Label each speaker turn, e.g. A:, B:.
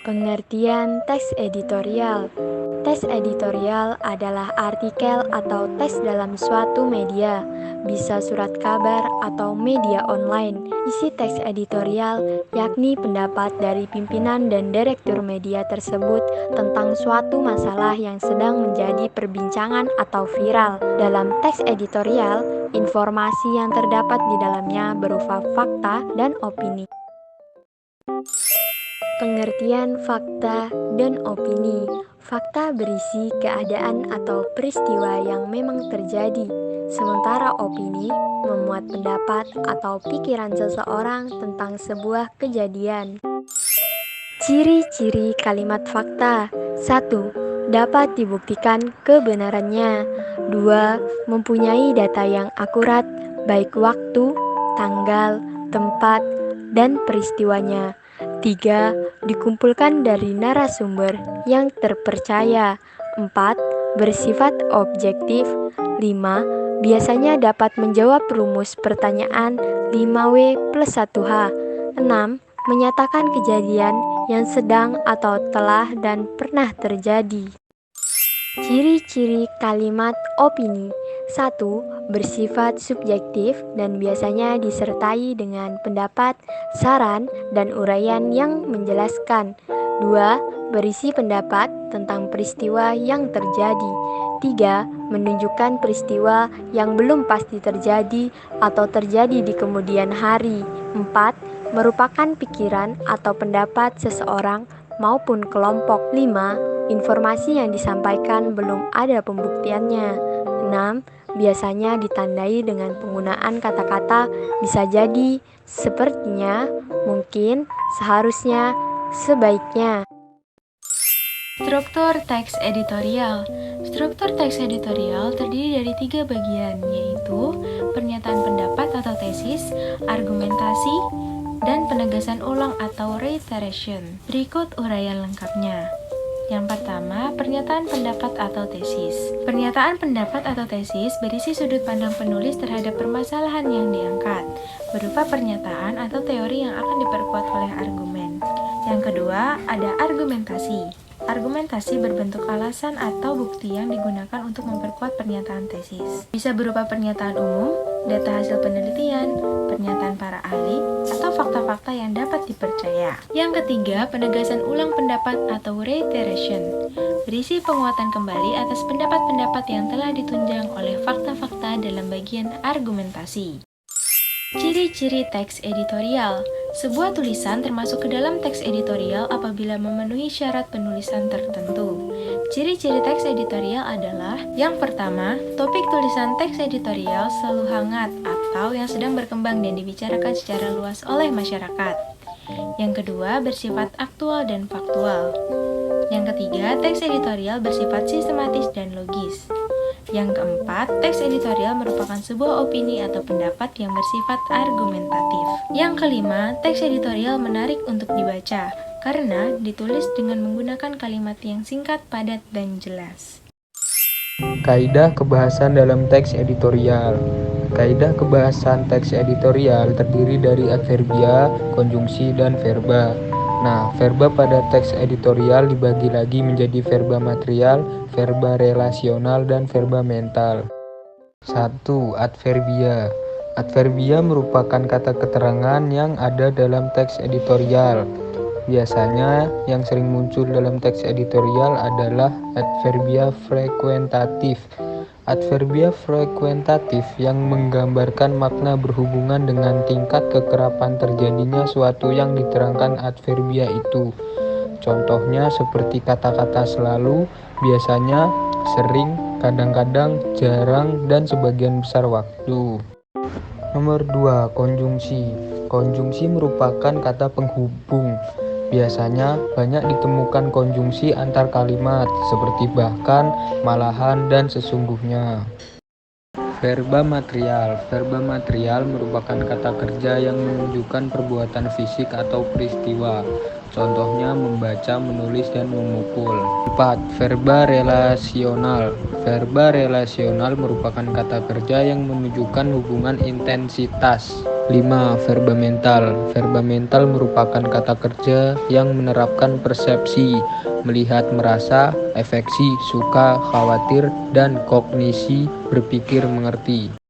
A: Pengertian teks editorial. Teks editorial adalah artikel atau teks dalam suatu media, bisa surat kabar atau media online. Isi teks editorial yakni pendapat dari pimpinan dan direktur media tersebut tentang suatu masalah yang sedang menjadi perbincangan atau viral. Dalam teks editorial, informasi yang terdapat di dalamnya berupa fakta dan opini. Pengertian fakta dan opini. Fakta berisi keadaan atau peristiwa yang memang terjadi, sementara opini memuat pendapat atau pikiran seseorang tentang sebuah kejadian. Ciri-ciri kalimat fakta. 1. Dapat dibuktikan kebenarannya. 2. Mempunyai data yang akurat, baik waktu, tanggal, tempat, dan peristiwanya. 3. Dikumpulkan dari narasumber yang terpercaya. 4. Bersifat objektif. 5. Biasanya dapat menjawab rumus pertanyaan 5W plus 1H. 6. Menyatakan kejadian yang sedang atau telah dan pernah terjadi. Ciri-ciri kalimat opini. 1. Bersifat subjektif dan biasanya disertai dengan pendapat, saran, dan uraian yang menjelaskan. 2. Berisi pendapat tentang peristiwa yang terjadi. 3. Menunjukkan peristiwa yang belum pasti terjadi atau terjadi di kemudian hari. 4. Merupakan pikiran atau pendapat seseorang maupun kelompok. 5. Informasi yang disampaikan belum ada pembuktiannya. 6. Biasanya ditandai dengan penggunaan kata-kata bisa jadi, sepertinya, mungkin, seharusnya, sebaiknya.
B: Struktur teks editorial. Struktur teks editorial terdiri dari 3 bagian, yaitu pernyataan pendapat atau tesis, argumentasi, dan penegasan ulang atau reiteration. Berikut uraian lengkapnya. Yang pertama, pernyataan pendapat atau tesis. Pernyataan pendapat atau tesis berisi sudut pandang penulis terhadap permasalahan yang diangkat, berupa pernyataan atau teori yang akan diperkuat oleh argumen. Yang kedua, ada argumentasi. Argumentasi berbentuk alasan atau bukti yang digunakan untuk memperkuat pernyataan tesis. Bisa berupa pernyataan umum, data hasil penelitian, pernyataan para ahli, atau fakta-fakta yang dapat dipercaya. Yang ketiga, penegasan ulang pendapat atau reiteration. Berisi penguatan kembali atas pendapat-pendapat yang telah ditunjang oleh fakta-fakta dalam bagian argumentasi. Ciri-ciri teks editorial. Sebuah tulisan termasuk ke dalam teks editorial apabila memenuhi syarat penulisan tertentu. Ciri-ciri teks editorial adalah: yang pertama, topik tulisan teks editorial selalu hangat atau yang sedang berkembang dan dibicarakan secara luas oleh masyarakat. Yang kedua, bersifat aktual dan faktual. Yang ketiga, teks editorial bersifat sistematis dan logis. Yang keempat, teks editorial merupakan sebuah opini atau pendapat yang bersifat argumentatif. Yang kelima, teks editorial menarik untuk dibaca karena ditulis dengan menggunakan kalimat yang singkat, padat, dan jelas.
C: Kaidah kebahasan dalam teks editorial. Kaidah kebahasan teks editorial terdiri dari adverbia, konjungsi, dan verba. Nah, verba pada teks editorial dibagi lagi menjadi verba material, verba relasional, dan verba mental. 1. Adverbia. Adverbia merupakan kata keterangan yang ada dalam teks editorial. Biasanya yang sering muncul dalam teks editorial adalah adverbia frekuentatif. Adverbia frekuentatif yang menggambarkan makna berhubungan dengan tingkat kekerapan terjadinya suatu yang diterangkan adverbia itu. Contohnya seperti kata-kata selalu, biasanya, sering, kadang-kadang, jarang, dan sebagian besar waktu. Nomor 2. Konjungsi. Konjungsi merupakan kata penghubung. Biasanya banyak ditemukan konjungsi antar kalimat seperti bahkan, malahan, dan sesungguhnya. Verba material. Verba material merupakan kata kerja yang menunjukkan perbuatan fisik atau peristiwa. Contohnya membaca, menulis, dan memukul. 4. Verba relasional. Verba relasional merupakan kata kerja yang menunjukkan hubungan intensitas. 5. Verba mental. Verba mental merupakan kata kerja yang menerapkan persepsi, melihat, merasa, afeksi, suka, khawatir, dan kognisi, berpikir, mengerti.